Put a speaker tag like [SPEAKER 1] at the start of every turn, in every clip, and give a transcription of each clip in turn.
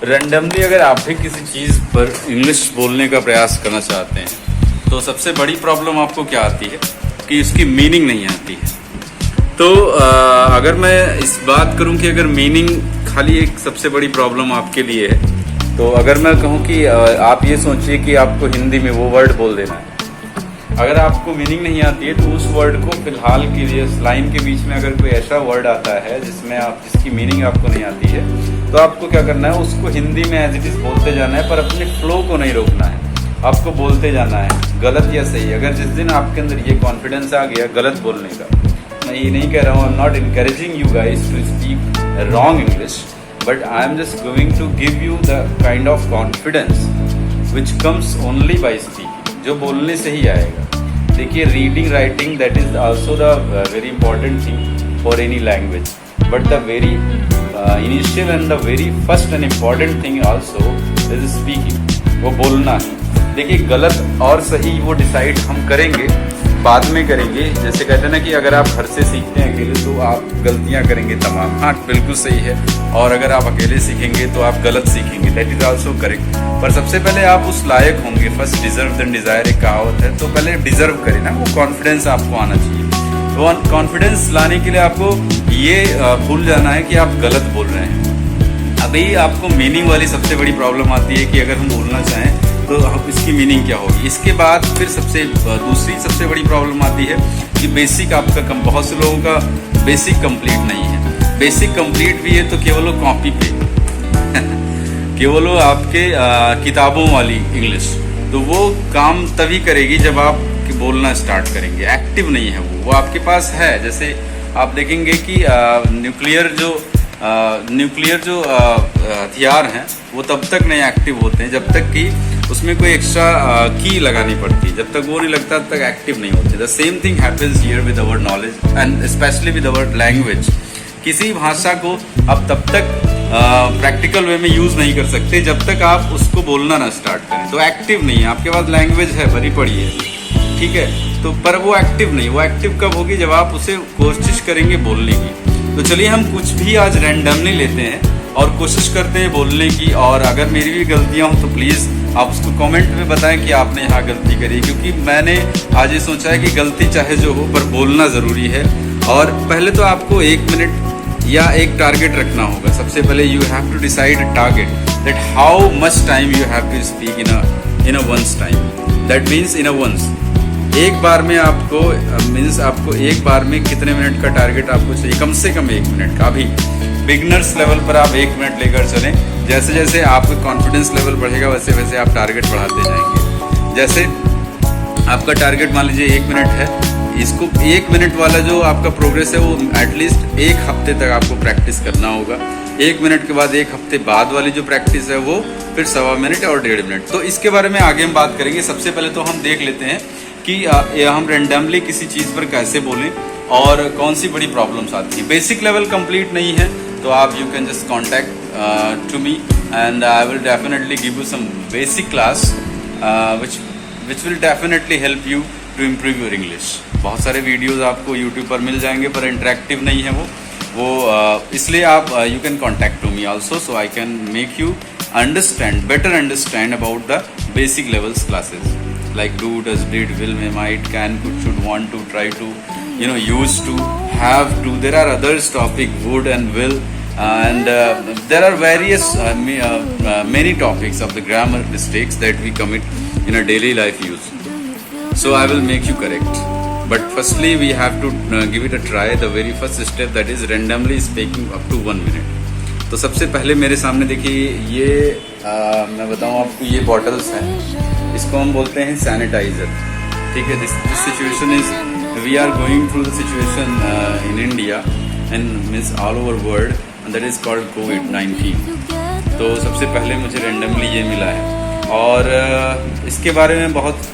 [SPEAKER 1] Randomly अगर आप भी किसी चीज़ पर इंग्लिश बोलने का प्रयास करना चाहते हैं तो सबसे बड़ी प्रॉब्लम आपको क्या आती है कि उसकी मीनिंग नहीं आती है। तो अगर मैं इस बात करूं कि अगर मीनिंग खाली एक सबसे बड़ी प्रॉब्लम आपके लिए है, तो अगर मैं कहूं कि आप ये सोचिए कि आपको हिंदी में वो वर्ड बोल देना है। अगर आपको मीनिंग नहीं आती है तो उस वर्ड को फिलहाल के लिए इस लाइन के बीच में अगर कोई ऐसा वर्ड आता है जिसकी मीनिंग आपको नहीं आती है, तो आपको क्या करना है, उसको हिंदी में एज इट इज बोलते जाना है, पर अपने फ्लो को नहीं रोकना है। आपको बोलते जाना है, गलत या सही। अगर जिस दिन आपके अंदर ये कॉन्फिडेंस आ गया गलत बोलने का, मैं ये नहीं कह रहा हूँ, I am not encouraging you guys to speak wrong English, but I am just going to give you the kind of confidence which comes only by speaking, जो बोलने से ही आएगा। देखिए, reading writing that is also the very important thing for any language, but the very initial and the very first and important thing also is speaking, वो बोलना है। देखिए, गलत और सही वो डिसाइड हम करेंगे, बाद में करेंगे। जैसे कहते हैं ना कि अगर आप घर से सीखते हैं अकेले तो आप गलतियां करेंगे तमाम। हाँ, बिल्कुल सही है। और अगर आप अकेले सीखेंगे तो आप गलत सीखेंगे, दैट इज आल्सो करेक्ट। पर सबसे पहले आप उस लायक होंगे। फर्स्ट डिजर्व देन डिजायर एक कहावत है, तो पहले डिजर्व करें ना, वो कॉन्फिडेंस आपको आना चाहिए। तो कॉन्फिडेंस लाने के लिए आपको ये भूल जाना है कि आप गलत बोल रहे हैं। अभी आपको मीनिंग वाली सबसे बड़ी प्रॉब्लम आती है कि अगर हम बोलना चाहें तो इसकी मीनिंग क्या होगी। इसके बाद फिर दूसरी सबसे बड़ी प्रॉब्लम आती है कि बेसिक आपका बहुत से लोगों का बेसिक कंप्लीट नहीं है। बेसिक कंप्लीट भी है तो केवल वो कॉपी पे केवल वो आपके किताबों वाली इंग्लिश, तो वो काम तभी करेगी जब आप बोलना स्टार्ट करेंगे। एक्टिव नहीं है वो आपके पास है। जैसे आप देखेंगे कि न्यूक्लियर जो हथियार हैं वो तब तक नहीं एक्टिव होते हैं जब तक कि उसमें कोई एक्स्ट्रा की लगानी पड़ती है। जब तक वो नहीं लगता तब तक एक्टिव नहीं होते। The same thing happens here with our knowledge and specially with our language. किसी भाषा को आप तब तक प्रैक्टिकल वे में यूज नहीं कर सकते जब तक आप उसको बोलना ना स्टार्ट करें। तो एक्टिव नहीं है, आपके पास लैंग्वेज है, भरी पड़ी है, ठीक है, तो पर वो एक्टिव नहीं। वो एक्टिव कब होगी, जब आप उसे कोशिश करेंगे बोलने की। तो चलिए हम कुछ भी आज रैंडमली लेते हैं और कोशिश करते हैं बोलने की। और अगर मेरी भी गलतियां हो तो प्लीज़ आप उसको कमेंट में बताएं कि आपने यहाँ गलती करी, क्योंकि मैंने आज ये सोचा है कि गलती चाहे जो हो पर बोलना ज़रूरी है। और पहले तो आपको 1 मिनट या एक टारगेट रखना होगा। सबसे पहले you have to decide a target that how much time you have to speak in a once time. That means in a once, एक बार में आपको आपको एक बार में कितने मिनट का टारगेट आपको चाहिए, कम से कम 1 मिनट का। अभी बिगनर्स लेवल पर आप 1 मिनट लेकर चलें। जैसे जैसे आपका कॉन्फिडेंस लेवल बढ़ेगा वैसे वैसे आप टारगेट बढ़ाते जाएंगे। जैसे आपका टारगेट मान लीजिए 1 मिनट है, इसको 1 मिनट वाला जो आपका प्रोग्रेस है वो एटलीस्ट 1 हफ्ते तक आपको प्रैक्टिस करना होगा। 1 मिनट के बाद 1 हफ्ते बाद वाली जो प्रैक्टिस है वो फिर 1.25 मिनट और 1.5 मिनट। तो इसके बारे में आगे हम बात करेंगे। सबसे पहले तो हम देख लेते हैं कि हम रैंडमली किसी चीज़ पर कैसे बोलें और कौन सी बड़ी प्रॉब्लम्स आती हैं। बेसिक लेवल कंप्लीट नहीं है तो आप you can just contact to me and I will definitely give you some basic class which will definitely help you to improve your English. बहुत सारे वीडियोज़ आपको यूट्यूब पर मिल जाएंगे पर इंटरेक्टिव नहीं है वो इसलिए आप you can contact to me also, so I can make you better understand about the basic levels classes like do, does, did, will, may, might, can, could, should, want to, try to, used to, have to. There are others topic, would and will, and there are various many topics of the grammar mistakes that we commit in our daily life use. So I will make you correct. But firstly we have to give it a try. The very first step, that is randomly speaking up to 1 minute. तो सबसे पहले मेरे सामने देखिए ये मैं बताऊं आपको, ये बॉटल्स हैं, इसको हम बोलते हैं सैनिटाइजर, ठीक है। This situation is we are going through the situation in India and means all over world, that is called कोविड-19। तो सबसे पहले मुझे रैंडमली ये मिला है और इसके बारे में बहुत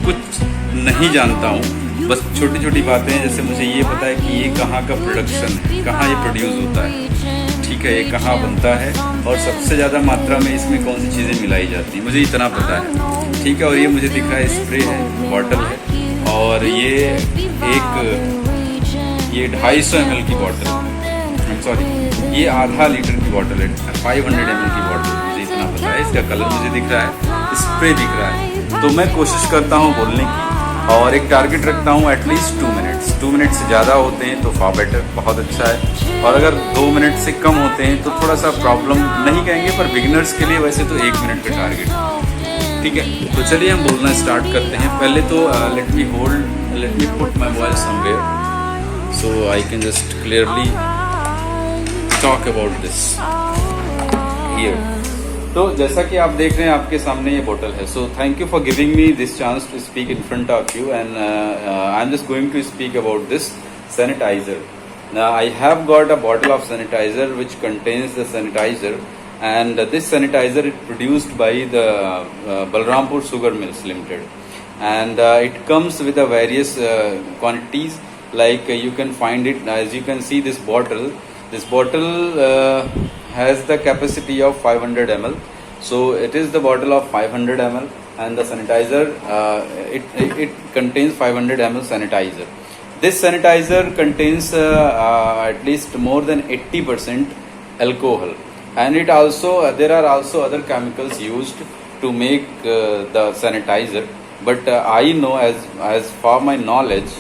[SPEAKER 1] कुछ नहीं जानता हूँ, बस छोटी छोटी बातें। जैसे मुझे ये पता है कि ये कहाँ का प्रोडक्शन है, कहाँ ये प्रोड्यूस होता है, ठीक है, ये कहाँ बनता है और सबसे ज़्यादा मात्रा में इसमें कौन सी चीज़ें मिलाई जाती हैं, मुझे इतना पता है, ठीक है। और ये मुझे दिखा है स्प्रे है, बॉटल है और ये 250 ml की बॉटल है, सॉरी ये आधा लीटर की बॉटल है, 500 ml की बॉटल। इतना पता है, इसका कलर मुझे दिख रहा है, स्प्रे दिख रहा है। तो मैं कोशिश करता हूँ बोलने की और एक टारगेट रखता हूँ एटलीस्ट 2 मिनट्स। 2 मिनट से ज़्यादा होते हैं तो फार बेटर, बहुत अच्छा है। और अगर 2 मिनट से कम होते हैं तो थोड़ा सा प्रॉब्लम नहीं कहेंगे, पर बिगिनर्स के लिए वैसे तो 1 मिनट का टारगेट, ठीक है। तो चलिए हम बोलना स्टार्ट करते हैं। पहले तो let me put my mobile somewhere so I can just clearly talk about this here. तो जैसा कि आप देख रहे हैं आपके सामने ये बोतल है। So thank you for giving me this chance to speak in front of you and I am just going to speak about this sanitizer. Now I have got a bottle of sanitizer which contains the sanitizer, and this sanitizer is produced by the Balrampur Sugar Mills Limited, and it comes with a various quantities. Like you can find it, as you can see this bottle. This bottle has the capacity of 500 ml. So it is the bottle of 500 ml, and the sanitizer it contains 500 ml sanitizer. This sanitizer contains at least more than 80% alcohol, and it also there are also other chemicals used to make the sanitizer. But I know, as for my knowledge,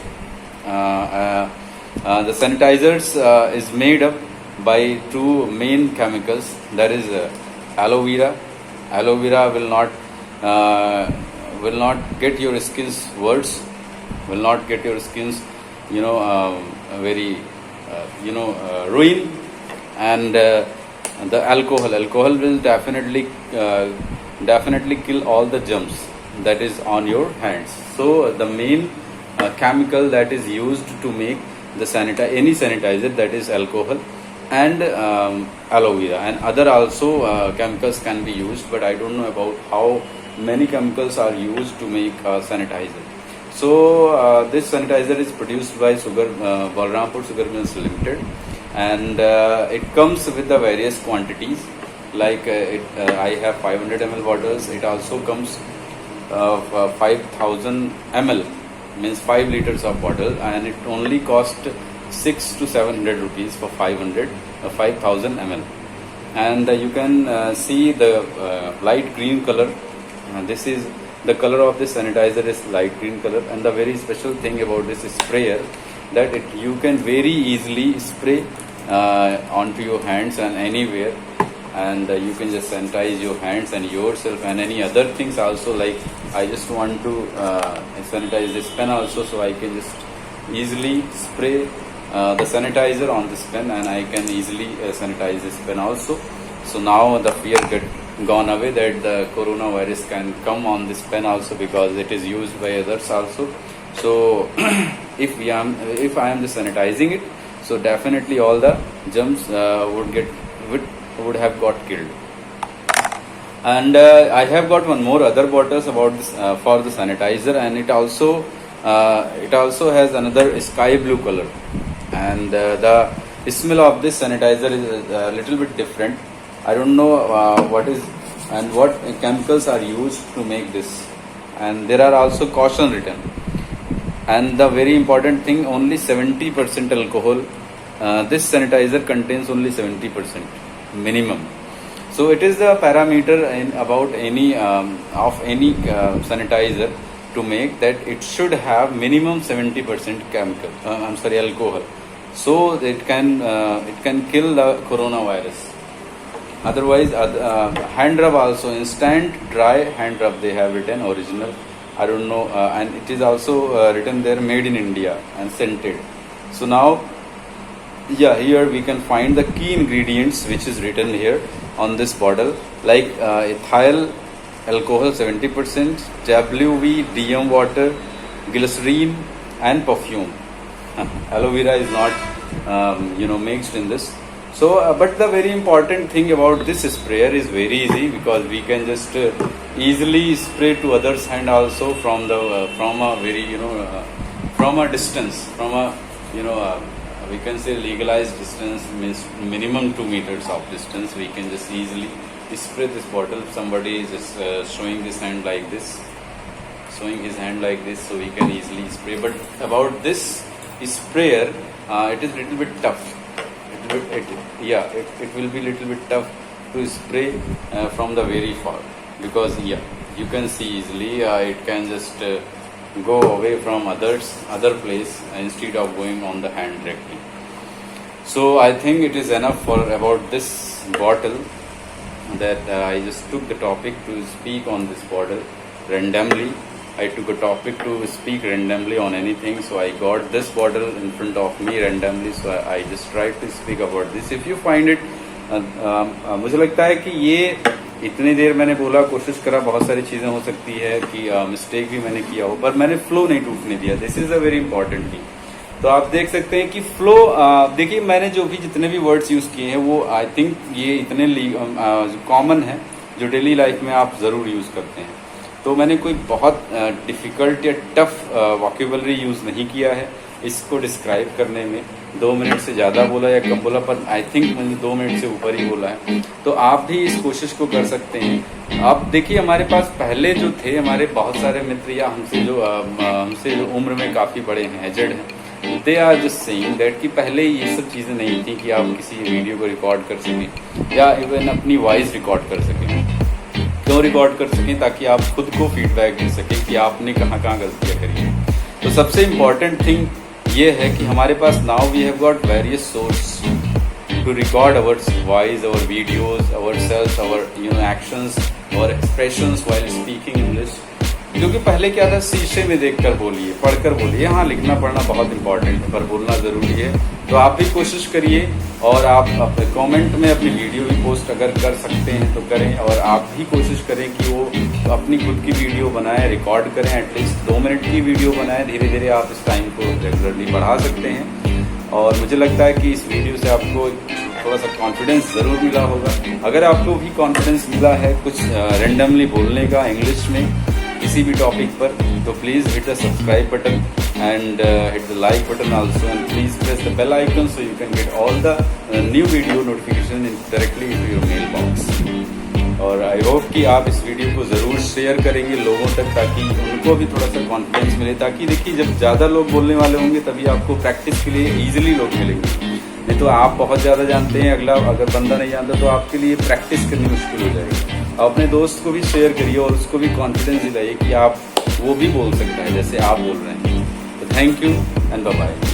[SPEAKER 1] the sanitizers is made up by 2 main chemicals. That is aloe vera. Aloe vera will not get your skins worse, will not get your skins very ruin. And the alcohol will definitely kill all the germs that is on your hands. So the main chemical that is used to make the any sanitizer, that is alcohol and aloe vera, and other also chemicals can be used, but I don't know about how many chemicals are used to make sanitizer. So this sanitizer is produced by Balrampur Sugar Mills Limited, and it comes with the various quantities. Like I have 500 ml bottles. It also comes 5,000 ml, means 5 liters of bottle, and it only cost 600 to 700 rupees for 5,000 ml. And you can see the light green color. This is the color of this sanitizer is light green color, and the very special thing about this sprayer that you can very easily spray onto your hands and anywhere, and you can just sanitize your hands and yourself and any other things also. Like I just want to sanitize this pen also, so I can just easily spray the sanitizer on this pen, and I can easily sanitize this pen also. So now the fear gone away that the coronavirus can come on this pen also, because it is used by others also. So if I am just sanitizing it, so definitely all the germs would have got killed. And I have got one more other bottles about this for the sanitizer, and it also has another sky blue color, and the smell of this sanitizer is a little bit different. I don't know what is and what chemicals are used to make this, and there are also caution written. And the very important thing, only 70% alcohol. This sanitizer contains only 70% minimum. So it is the parameter about any sanitizer to make that it should have minimum 70% alcohol, so it can kill the coronavirus. Otherwise, hand rub also, instant dry hand rub, they have written original. I don't know, and it is also written there made in India and scented. So now, here we can find the key ingredients which is written here on this bottle, like ethyl alcohol 70%, WV DM water, glycerine and perfume. Aloe vera is not mixed in this. So but the very important thing about this sprayer is very easy, because we can just easily spray to others hand also from a very from a distance, from a we can say legalized distance, means minimum 2 meters of distance. We can just easily spray this bottle. Somebody is just showing his hand like this, so we can easily spray. But about this sprayer, it is little bit tough. It will be little bit tough to spray from the very far, because you can see easily it can just go away from other place instead of going on the hand directly. So I think it is enough for about this bottle, that I just took the topic to speak on this bottle randomly. I took a topic to speak randomly on anything, so I got this bottle in front of me randomly, so I just tried to speak about this. If you find it मुझे लगता है कि ये इतनी देर मैंने बोला, कोशिश करा, बहुत सारी चीज़ें हो सकती है कि मिस्टेक भी मैंने किया हो, पर मैंने फ्लो नहीं टूटने दिया. This is a very important thing. तो आप देख सकते हैं कि फ्लो, देखिए मैंने जो भी जितने भी वर्ड्स यूज़ किए हैं वो आई थिंक ये इतने कॉमन है जो डेली लाइफ में आप ज़रूर यूज़ करते हैं. तो मैंने कोई बहुत डिफ़िकल्ट या टफ वोकेबलरी यूज़ नहीं किया है इसको डिस्क्राइब करने में. 2 मिनट से ज़्यादा बोला या कम बोला, पर आई थिंक मैंने 2 मिनट से ऊपर ही बोला है. तो आप भी इस कोशिश को कर सकते हैं. आप देखिए हमारे पास पहले जो थे हमारे बहुत सारे मित्र या हमसे जो उम्र में काफ़ी बड़े हैं, एजेड हैं, they are just saying that कि पहले ये सब चीज़ें नहीं थी कि आप किसी वीडियो को रिकॉर्ड कर सकें या इवन अपनी वॉइस रिकॉर्ड कर सकें. क्यों रिकॉर्ड कर सकें? ताकि आप खुद को फीडबैक दे सकें कि आपने कहाँ कहाँ गलतियाँ करी हैं. तो सबसे इम्पॉर्टेंट थिंग ये है कि हमारे पास now we have got various source to record our voice, our videos, our self, our actions और एक्सप्रेशंस व्हाइल स्पीकिंग इंग्लिश. क्योंकि पहले क्या था, शीशे में देखकर बोलिए, पढ़कर बोलिए. हाँ, लिखना पढ़ना बहुत इंपॉर्टेंट है, पर बोलना ज़रूरी है. तो आप भी कोशिश करिए, और आप अपने कमेंट में अपनी वीडियो भी पोस्ट अगर कर सकते हैं तो करें. और आप भी कोशिश करें कि वो अपनी खुद की वीडियो बनाएं, रिकॉर्ड करें, एटलीस्ट 2 मिनट की वीडियो बनाएं. धीरे धीरे आप इस टाइम को रेगुलरली बढ़ा सकते हैं. और मुझे लगता है कि इस वीडियो से आपको थोड़ा सा कॉन्फिडेंस ज़रूर मिला होगा. अगर आपको भी कॉन्फिडेंस मिला है कुछ रेंडमली बोलने का इंग्लिश में किसी भी टॉपिक पर, तो please hit the subscribe button and hit the like button also, and please press the bell icon so you can get all the new video notification directly into your mailbox. और I hope कि आप इस video को ज़रूर share करेंगे लोगों तक, ताकि उनको भी थोड़ा सा कॉन्फिडेंस मिले. ताकि देखिए जब ज़्यादा लोग बोलने वाले होंगे तभी आपको प्रैक्टिस के लिए ईजिली लोग मिलेंगे. नहीं तो आप बहुत ज़्यादा जानते हैं, अगला अगर बंदा नहीं जानता तो आपके लिए प्रैक्टिस करनी मुश्किल हो जाएगी. अपने दोस्त को भी शेयर करिए और उसको भी कॉन्फिडेंस दिलाइए कि आप वो भी बोल सकता है जैसे आप बोल रहे हैं. Thank you and bye-bye.